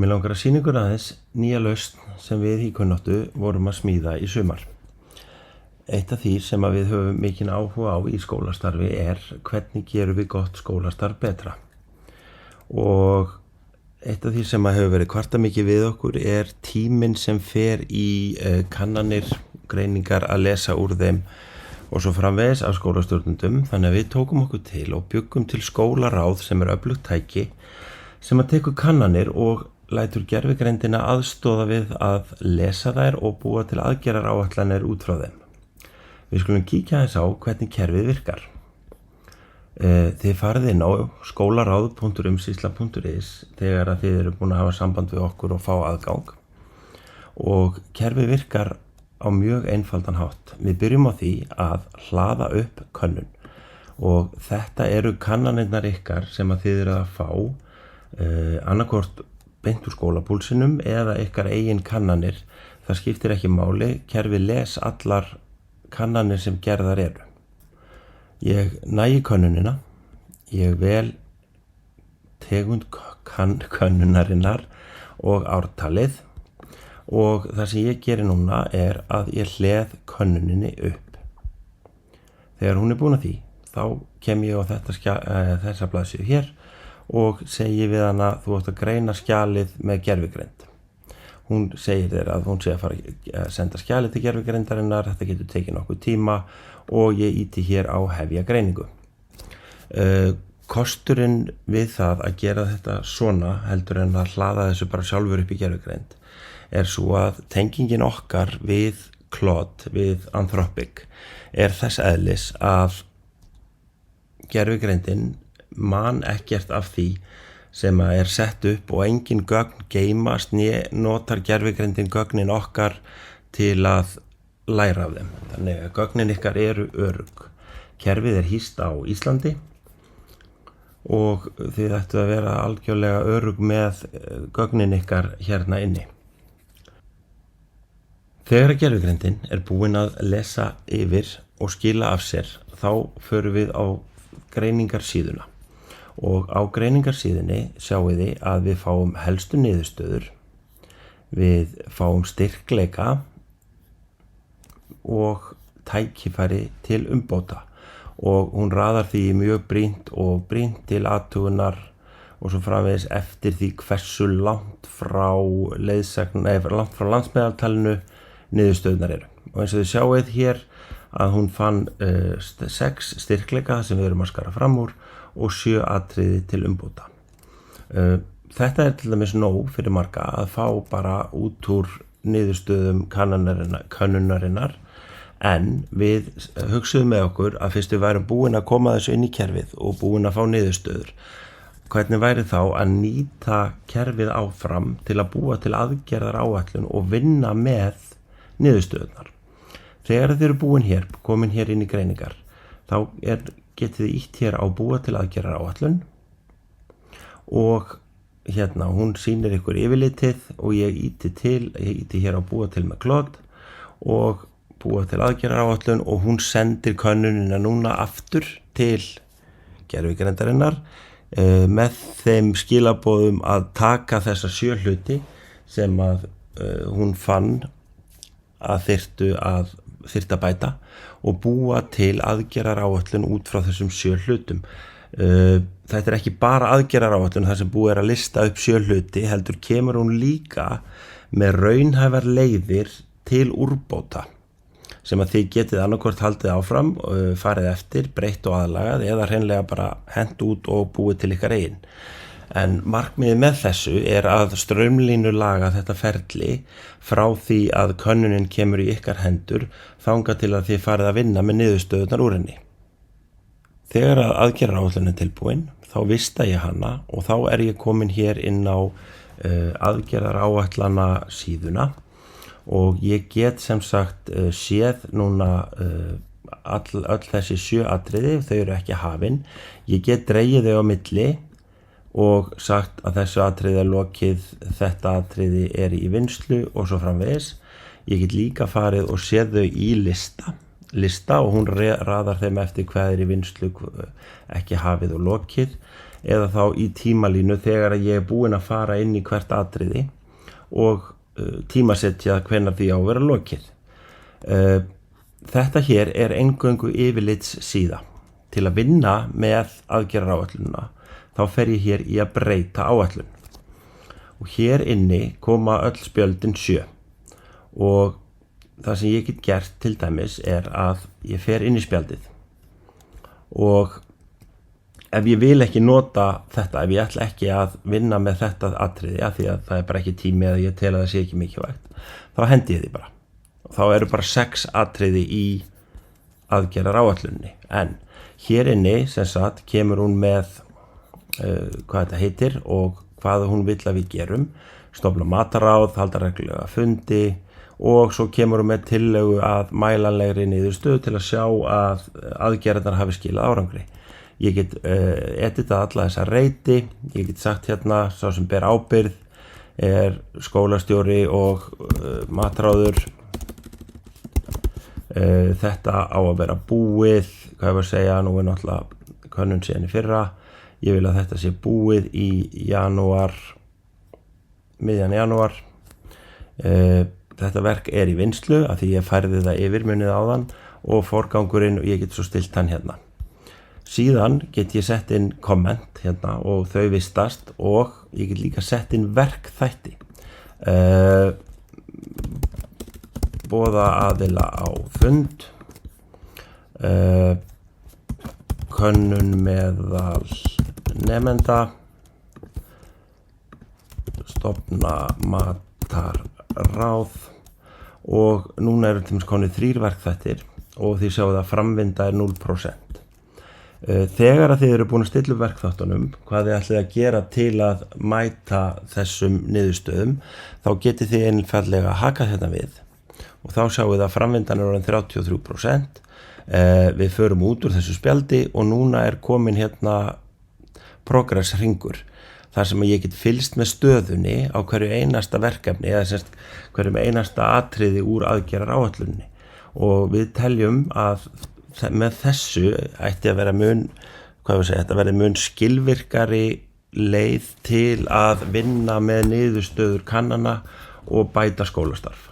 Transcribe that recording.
Mig langar að sýna ykkur aðeins nýja lausn sem við í kunnáttu vorum að smíða í sumar. Eitt af því sem við höfum mikinn áhuga á í skólastarfi hvernig gerum við gott skólastarf betra. Og eitt af því sem hefur verið kvartað mikið við okkur tíminn sem fer í kannanir, greiningar að lesa úr þeim og svo framvegis af skólastjórnendum. Þannig að við tókum okkur til og byggum til skólaráð sem öflugt tæki sem að tekur kannanir og lætur gervigreindina aðstoða við að lesa þær og búa til aðgerðaráætlanir út frá þeim. Við skulum kíkja aðeins á hvernig kerfið virkar. Þið farið inn á skólaráð.umsýsla.is þegar að þið eru búin að hafa samband við okkur og fá aðgang. Og kerfið virkar á mjög einfaldan hátt. Við byrjum á því að hlaða upp könnun. Og þetta eru kannanirnar ykkar sem að þið eru að fá annarkvort beint úr skólapúlsinum eða ykkar eigin kannanir. Það skiptir ekki máli, kerfið les allar kannanir sem gerðar eru. Ég nægi könnunina, ég vel tegund könnunarinnar og ártalið og það sem ég geri núna að ég hleð könnuninni upp. Þegar hún búin að því, þá kem ég á þessa blaðsíðu hér og segi við hana þú átt að greina skjalið með gervigreind. Hún segir þér að hún sé að fara að senda skjalið til gervigreindarinnar, þetta getur tekið nokkuð tíma og ég íti hér á hefja greiningu. Kosturinn við það að gera þetta svona heldur en að hlaða þessu bara sjálfur upp í gervigreind svo að tengingin okkar við Claude, við Anthropic þess eðlis að gervigreindin man ekkert af því sem sett upp og engin gögn geymast notar gervigreindin gögnin okkar til að læra af þeim. Þannig að gögnin ykkar eru örugg. Kerfið hýst á Íslandi og þið ættu að vera algjörlega örugg með gögnin ykkar hérna inni. Þegar gervigreindin búin að lesa yfir og skila af sér, þá förum við á greiningarsíðuna. Og á greiningarsíðunni sjáum við að við fáum helstu niðurstöður, við fáum styrkleika og tækifæri til umbóta og hún raðar því mjög brýnt og brýnt til athugunar og svo framvegis eftir því hversu langt frá landsmeðaltalinu niðurstöðunar eru. Og eins og þið sjáið hér að hún fann 6 styrkleika sem við erum að skara fram úr og 7 atriði til umbóta. Þetta til dæmis nóg fyrir marga að fá bara út úr niðurstöðum könnunarinnar en við hugsuðum með okkur að fyrst við værum búin að koma þessu inn í kerfið og búin að fá niðurstöður. Hvernig væri þá að nýta kerfið áfram til að búa til aðgerðaráætlun og vinna með niðurstöðunar. Þegar þið eru komin hér inn í greiningar, þá getið þið ítt hér á búa til aðgerðaráætlun og hérna hún sýnir ykkur yfirlitið og ég íti hér á búa til með Claude og búa til aðgerðaráætlun og hún sendir könnunina núna aftur til gervigreindarinnar með þeim skilaboðum að taka þessa 7 hluti sem að hún fann að þyrfti að bæta og búa til aðgerðaráætlun út frá þessum 7 hlutum. Þetta ekki bara aðgerðaráætlun þar sem búið að lista upp 7 hluti, heldur kemur hún líka með raunhæfar leiðir til úrbóta sem að þið getið annarkvort haldið áfram, farið eftir, breytt og aðlagað eða hreinlega bara hent út og búið til ykkar eigin. En markmiðið með þessu að straumlínulaga þetta ferli frá því að könnunin kemur í ykkar hendur þangað til að þið farið að vinna með niðurstöðurnar úr henni. Þegar að aðgerðaráætlunin tilbúin, þá vista ég hana og þá ég komin hér inn á aðgerðaráætlana síðuna og ég get sem sagt séð núna öll þessi 7 atriði, þau eru ekki hafin. Ég get dregið þau á milli og sagt að þessu atriði lokið, þetta atriði í vinnslu og svo framvegis. Ég get líka farið og séð þau í lista og hún raðar þeim eftir hvað í vinnslu, ekki hafið og lokið. eða þá í tímalínu þegar ég er búinn að fara inn í hvert atriði og tímasetja hvenær því á að vera lokið. Þetta hér er eingöngu yfirlits síða. Til að vinna með aðgerðaráætlunina þá fer ég hér í að breyta áætlun. Og hér inni koma öll spjöldin 7 og það sem ég get gert til dæmis er að ég fer inn í spjaldið og ef ég vil ekki nota þetta, ef ég ætla ekki að vinna með þetta atriði af því að það er bara ekki tími eða ég tel að það sé ekki mikilvægt, þá hendi ég því bara. Og þá eru bara 6 atriði í aðgerðaráætlunni. En hér inni sem sagt kemur hún með hvað þetta heitir og hvað hún vill að við gerum, stofna mataráð, halda reglulega fundi og svo kemur hún með tillögu að mælanlegri niðurstöðu til að sjá að aðgerðirnar hafi skilað árangri. Ég get editað alla þessa reiti, ég get sagt hérna sá sem ber ábyrgð er skólastjóri og matráður. Þetta á að vera búið, hvað ég var að segja, nú er náttúrulega könnun síðan í fyrra. Ég vil að þetta sé búið í janúar, miðjan janúar. Þetta verk er í vinnslu af því ég færði það yfir munið áðan og forgangurinn og ég get svo stilt hann hérna. Síðan get ég sett inn komment hérna og þau vistast og ég get líka sett inn verkþætti. Boða aðila á fund, könnun meðal nemenda, stofna matarráð og núna eru til dæmis komnir 3 verkþættir og þið sjáu að framvinda er 0%. Þegar að þið eru búin að stilla upp verkþáttunum, hvað þið ætlið að gera til að mæta þessum niðurstöðum, þá getið þið einfaldlega hakað þetta við og þá sjáu að framvindan er orðin 33%. Við förum út úr þessu spjaldi og núna er komin hérna progress hringur þar sem ég get fylgst með stöðunni á hverju einasta verkefni eða semst hverjum einasta atriði úr aðgerðaráætlunni og við teljum að með þessu ætti að vera þetta verði mun skilvirkari leið til að vinna með niðurstöður kannana og bæta skólastarf.